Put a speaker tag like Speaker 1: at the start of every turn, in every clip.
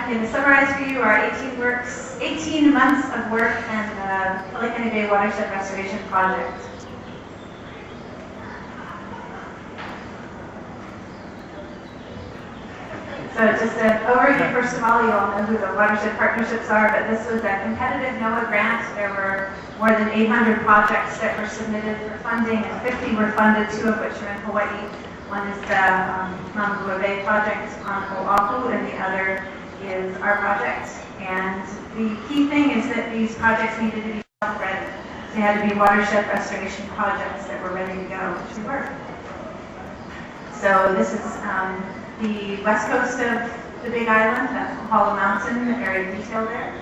Speaker 1: going to summarize for you our 18 months of work and the Pelekane Bay Watershed Restoration Project. So just an overview, first of all, you all know who the watershed partnerships are, but this was a competitive NOAA grant. There were more than 800 projects that were submitted for funding, and 50 were funded, 2 of which are in Hawaii. One is the KWP Bay project on Oahu, and the other is our project. And the key thing is that these projects needed to be ready. They had to be watershed restoration projects that were ready to go, which they were. So this is the west coast of the Big Island, that's Kohala Mountain, the area of detail there.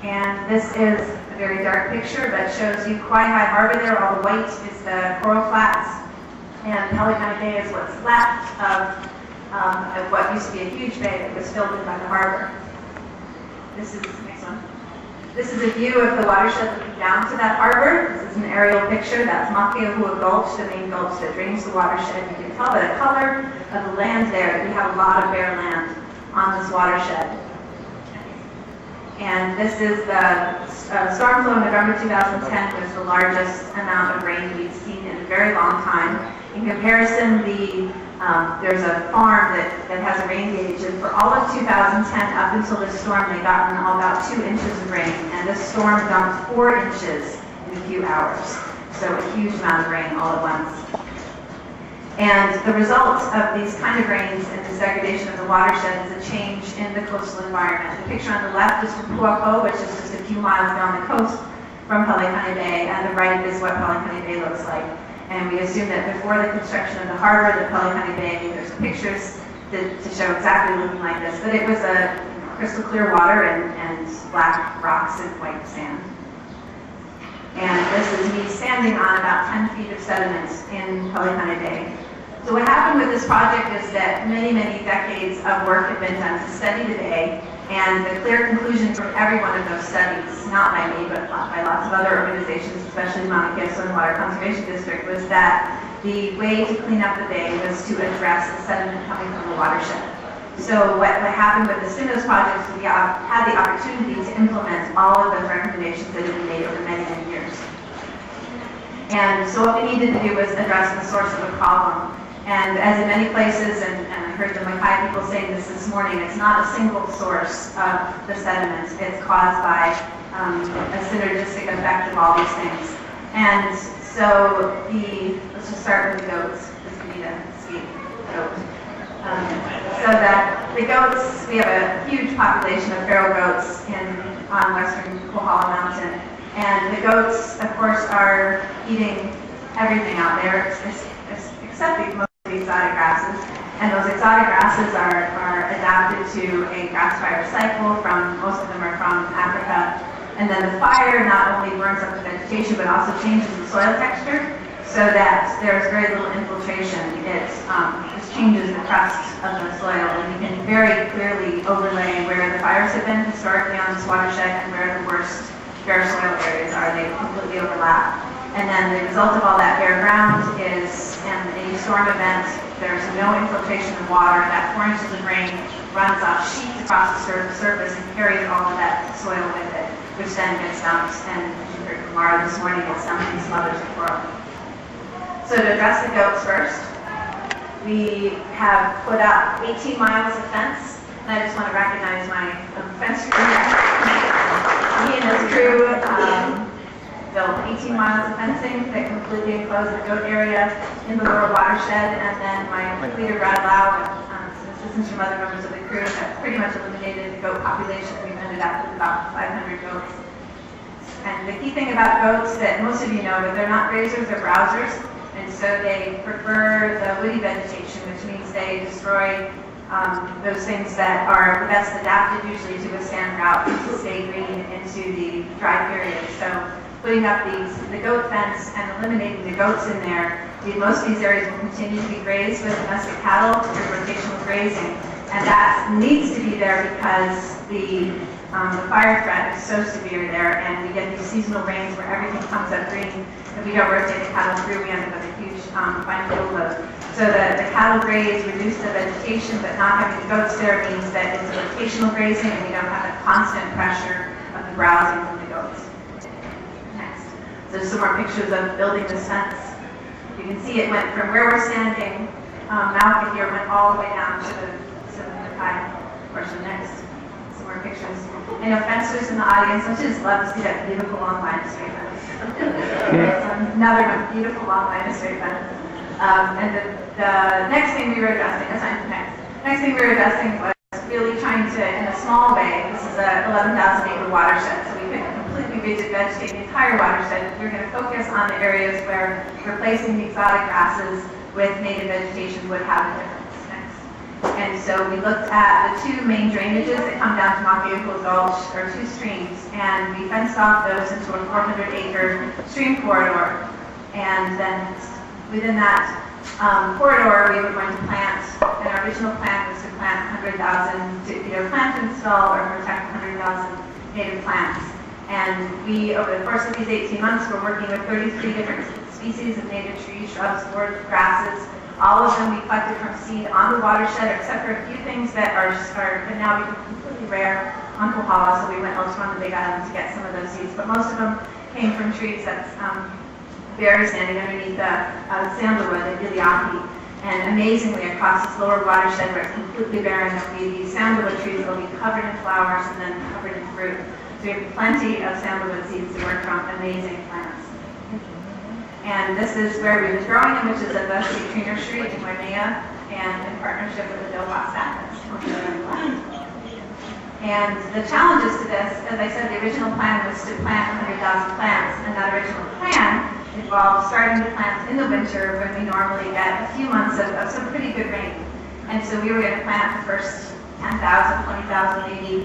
Speaker 1: And this is a very dark picture, but shows you Kohala Harbor there. All the white is the coral flats, and Pelekane Bay is what's left of what used to be a huge bay that was filled in by the harbor. This is the next one. This is a view of the watershed looking down to that harbor. This is an aerial picture. That's Makai Gulch, the main gulch that drains the watershed. You can tell by the color of the land there that we have a lot of bare land on this watershed. And this is the storm flow in November 2010 was the largest amount of rain we've seen in a very long time. In comparison, there's a farm that has a rain gauge, and for all of 2010 up until this storm, they gotten about 2 inches of rain, and this storm dumped 4 inches in a few hours. So a huge amount of rain all at once. And the result of these kind of rains and this degradation of the watershed is a change in the coastal environment. The picture on the left is from Mauka, which is just a few miles down the coast from Pelekane Bay, and the right is what Pelekane Bay looks like. And we assume that before the construction of the harbor, the Pelekane Bay, there's pictures to show exactly looking like this, but it was a crystal clear water and black rocks and white sand. And this is me standing on about 10 feet of sediment in Pelekane Bay. So what happened with this project is that many, many decades of work had been done to study the bay, and the clear conclusion from every one of those studies, not by me, but by lots of other organizations, especially Mauka Water Conservation District, was that the way to clean up the bay was to address the sediment coming from the watershed. So what happened with the stimulus projects, we had the opportunity to implement all of those recommendations that had been made over many, many years. And so what we needed to do was address the source of the problem. And as in many places, and I heard the Makai people saying this morning, it's not a single source of the sediment. It's caused by a synergistic effect of all these things. And so let's just start with the goats. This would be a sweet goat. So that the goats, we have a huge population of feral goats on western Kohala Mountain. And the goats, of course, are eating everything out there, except most of the exotic grasses. And those exotic grasses are adapted to a grass fire cycle most of them are from Africa. And then the fire not only burns up the vegetation, but also changes the soil texture so that there's very little infiltration. It just changes the crust of the soil, and you can very clearly overlay where the fires have been historically on this watershed and where the worst bare soil areas are. They completely overlap. And then the result of all that bare ground is, in a storm event, there's no infiltration of water. That 4 inches of rain runs off sheets across the surface and carries all of that soil with it, which then gets dumped, and as you heard from Mara this morning, gets dumped in some others of the world. So to address the goats first, we have put up 18 miles of fence, and I just want to recognize my fence crew. Me and his crew built 18 miles of fencing that completely enclosed the goat area in the Melora Watershed, and then my leader, Brad Lau, and some assistance from other members of the crew have pretty much eliminated the goat population. We've ended up with about 500 goats. And the key thing about goats that most of you know, but they're not grazers, they're browsers, and so they prefer the woody vegetation, which means they destroy those things that are the best adapted usually to withstand drought and to stay green into the dry period. So putting up the goat fence and eliminating the goats in there, most of these areas will continue to be grazed with domestic cattle through rotational grazing. And that needs to be there because the The fire threat is so severe there, and we get these seasonal rains where everything comes up green. If we don't rotate the cattle through, we end up with a huge fine fuel load. So the cattle graze, reduce the vegetation, but not having the goats there means that it's a rotational grazing, and we don't have that constant pressure of the browsing from the goats. Next. So some more pictures of building this fence. You can see it went from where we're standing, Mauka here, went all the way down to the Makai portion. Next. Some more pictures. I know fencers in the audience, I just love to see that beautiful long line of straight fence. Another one, beautiful long line of straight fence. And the next thing we were addressing, next thing we were addressing was really trying to, in a small way, this is a 11,000 acre watershed, so we couldn't completely revegetate the entire watershed. We're going to focus on the areas where replacing the exotic grasses with native vegetation would have a difference. And so we looked at the two main drainages that come down to Makai Gulch, or two streams, and we fenced off those into a 400-acre stream corridor. And then within that corridor, we were going to plant, and our original plan was to plant 100,000, to either plant, install, or protect 100,000 native plants. And we, over the course of these 18 months, we're working with 33 different species of native trees, shrubs, forages, grasses. All of them we collected from seed on the watershed, except for a few things that are now become completely rare on Kohala, so we went elsewhere on the Big Island to get some of those seeds. But most of them came from trees that's very standing underneath the sandalwood at Iliaki. And amazingly, across this lower watershed where it's completely barren, there'll be these sandalwood trees that will be covered in flowers and then covered in fruit. So we have plenty of sandalwood seeds to work from, amazing plants. And this is where we've been growing them, which is at the State Tree Nursery in Waimea, and in partnership with the Dobots Atlas. And the challenges to this, as I said, the original plan was to plant 100,000 plants, and that original plan involved starting to plant in the winter when we normally get a few months of some pretty good rain. And so we were going to plant the first 10,000, 20,000 maybe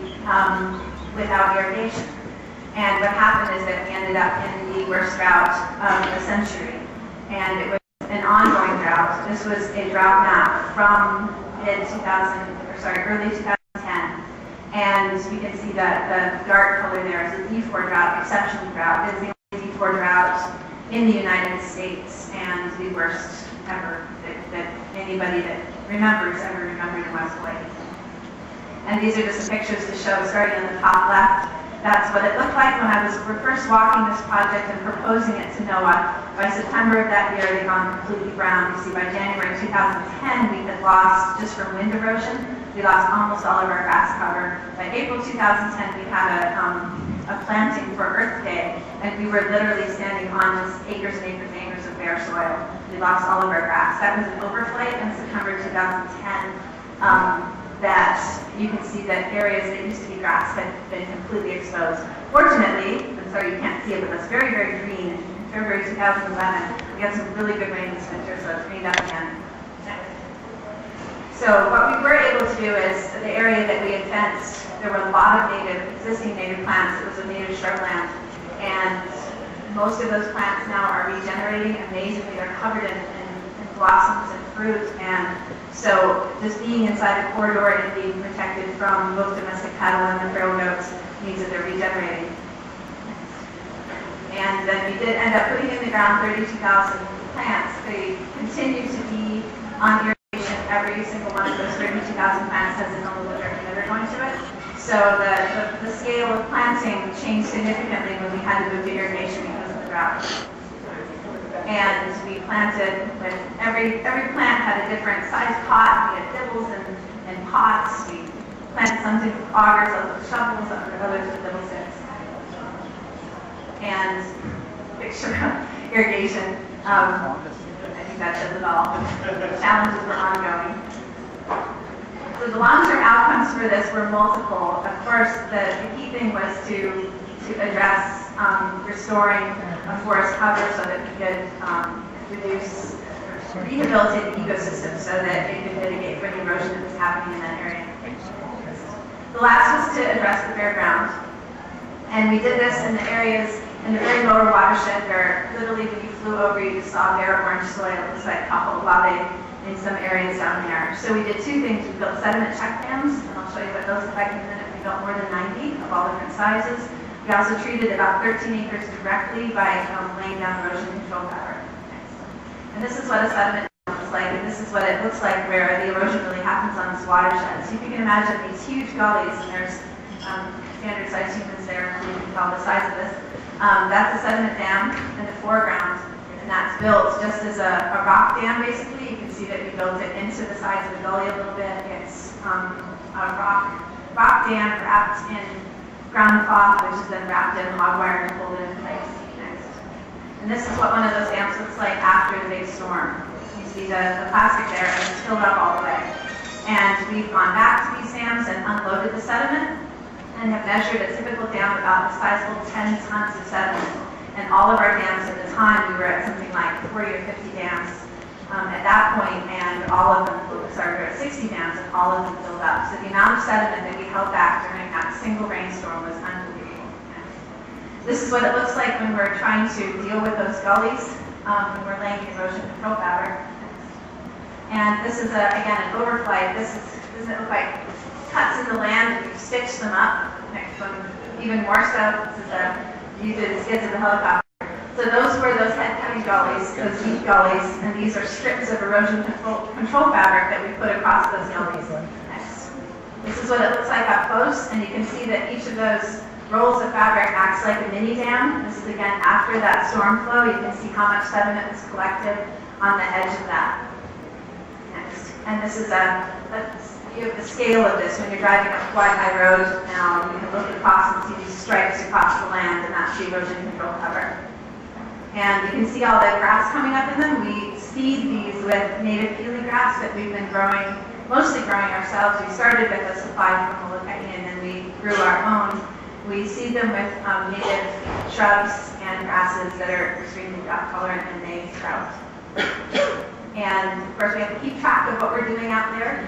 Speaker 1: without irrigation. And what happened is that we ended up in the worst drought of the century. And it was an ongoing drought. This was a drought map from early 2010. And we can see that the dark color there is a D4 drought, exceptional drought. It's the only D4 drought in the United States, and the worst ever that anybody that remembers ever remembered in West Hawaii. And these are just some pictures to show, starting on the top left. That's what it looked like when I was first walking this project and proposing it to NOAA. By September of that year, they'd gone completely brown. You see, by January 2010, we had lost, just from wind erosion, we lost almost all of our grass cover. By April 2010, we had a planting for Earth Day, and we were literally standing on just acres and acres and acres of bare soil. We lost all of our grass. That was an overflight in September 2010. That you can see that areas that used to be grass had been completely exposed. Fortunately, I'm sorry you can't see it, but it's very, very green. In February 2011, we had some really good rain this winter, so it's greened up again. So what we were able to do is, the area that we had fenced, there were a lot of existing native plants. It was a native shrubland. And most of those plants now are regenerating amazingly. They're covered in blossoms and fruit, and so just being inside a corridor and being protected from both domestic cattle and the feral goats means that they're regenerating. And then we did end up putting in the ground 32,000 plants. They continue to be on irrigation. Every single one of those 32,000 plants has its own little emitter going to it. So the scale of planting changed significantly when we had to move to irrigation because of the drought. And we planted with every plant had a different size pot. We had dibbles and pots. We planted some with augers, others with shovels, others with dibble sticks. And picture of irrigation. I think that says it all. The challenges were ongoing. So the long-term outcomes for this were multiple. Of course, the key thing was to address restoring a forest cover so that we could rehabilitate the ecosystem so that it could mitigate for the erosion that was happening in that area. The last was to address the bare ground. And we did this in the areas in the very lower watershed where literally when you flew over, you just saw bare orange soil. It was like Kohala Watershed in some areas down there. So we did two things. We built sediment check dams, and I'll show you what those look like in a minute. We We built more than 90 of all different sizes. We also treated about 13 acres directly by laying down erosion control fabric. And this is what a sediment looks like, and this is what it looks like where the erosion really happens on this watershed. So if you can imagine these huge gullies, and there's standard size humans there, you can tell the size of this. That's a sediment dam in the foreground, and that's built just as a rock dam, basically. You can see that we built it into the sides of the gully a little bit. It's a rock dam wrapped in ground cloth, which is then wrapped in hog wire and folded in place. Next. And this is what one of those dams looks like after the big storm. You see the plastic there, and it's filled up all the way. And we've gone back to these dams and unloaded the sediment, and have measured a typical dam about a sizable 10 tons of sediment. And all of our dams at the time, we were at something like 40 or 50 dams at that point, and all of them, sorry, we were at 60 dams, and all of them filled up. So the amount of sediment that we held back during that single rainstorm was unbelievable. This is what it looks like when we're trying to deal with those gullies, when we're laying erosion control fabric. And this is, again, an overflight. This doesn't look like cuts in the land, and we've stitched them up. Next one, even more so. This is these are the skids of the helicopter. So those were those heavy gullies, those deep gullies, and these are strips of erosion control fabric that we put across those gullies. Next. This is what it looks like up close, and you can see that each of those rolls of fabric acts like a mini dam. This is again after that storm flow. You can see how much sediment was collected on the edge of that. Next. And this is you have the scale of this when you're driving up Quad High Road now. You can look across and see these stripes across the land, and that's the erosion control cover. And you can see all the grass coming up in them. We seed these with native peely grass that we've been growing, mostly growing ourselves. We started with a supply from Makai, and then we grew our own. We seed them with native shrubs and grasses that are extremely drought tolerant, and they sprout. And of course, we have to keep track of what we're doing out there.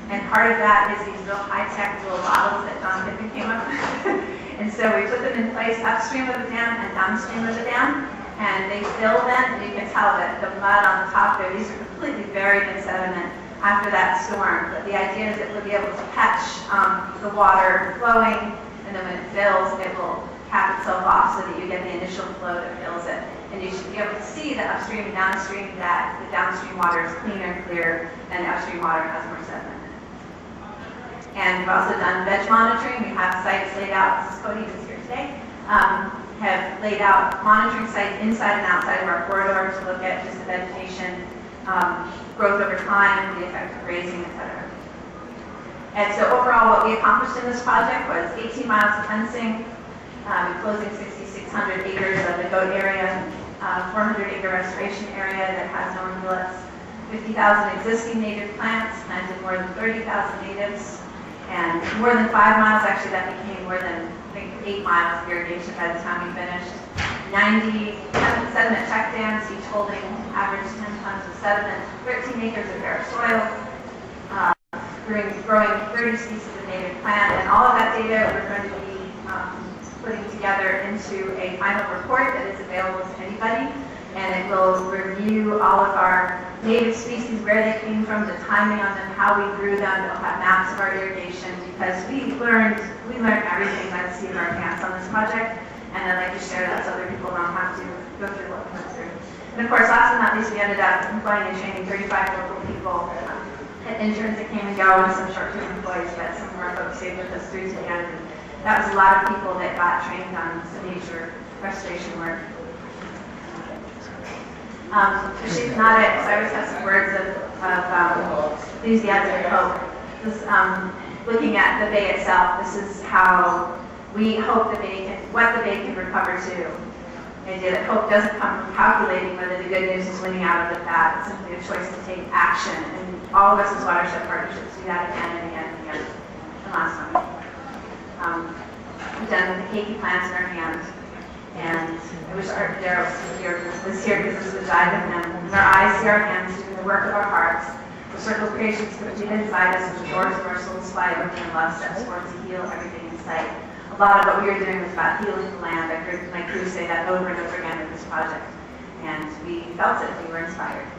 Speaker 1: And part of that is these real high-tech little bottles that John Pippin came up with. And so we put them in place upstream of the dam and downstream of the dam. And they fill then, and you can tell that the mud on the top there, these are completely buried in sediment after that storm. But the idea is that we'll be able to catch the water flowing, and then when it fills, it will cap itself off so that you get the initial flow that fills it. And you should be able to see that upstream and downstream, that the downstream water is cleaner and clear, and the upstream water has more sediment. And we've also done veg monitoring. We have sites laid out. This is Cody, who's here today. Have laid out monitoring sites inside and outside of our corridor to look at just the vegetation, growth over time, the effect of grazing, etc. And so overall, what we accomplished in this project was 18 miles of fencing, enclosing 6,600 acres of the goat area, 400-acre restoration area that has no ungulates, 50,000 existing native plants, planted more than 30,000 natives, and more than 5 miles, actually that became more than, I think, 8 miles of irrigation by the time we finished. 90 sediment check dams, each holding average 10 tons of sediment, 13 acres of bare soil, growing 30 species of native plant, and all of that data we're going to be putting together into a final report that is available to anybody, and it will review all of our native species, where they came from, the timing on them, how we grew them. It'll have maps of our irrigation, because we learned everything by the seat of our pants on this project, and I'd like to share that so other people don't have to go through what we went through. And of course, last but not least, we ended up employing and training 35 local people, and interns that came and go, and some short-term employees, but some of our folks stayed with us through to the end. And that was a lot of people that got trained on some major restoration work. The shape not it, so I always have some words of enthusiasm and hope. This, looking at the bay itself, this is how we hope the bay can, what the bay can recover to. The idea that hope doesn't come from calculating whether the good news is winning out of the bad. It's simply a choice to take action. And all of us as watershed partnerships do that again and again and again. And last one. We've done the keiki plants in our hand. And I wish Art Darrow was here because this would dive in him. With our eyes see our hands doing the work of our hearts. The circle of creation is deep inside us, and the doors of our souls fly open, and love steps forward to heal everything in sight. A lot of what we were doing was about healing the land. I heard my crew say that over and over again with this project. And we felt it, we were inspired.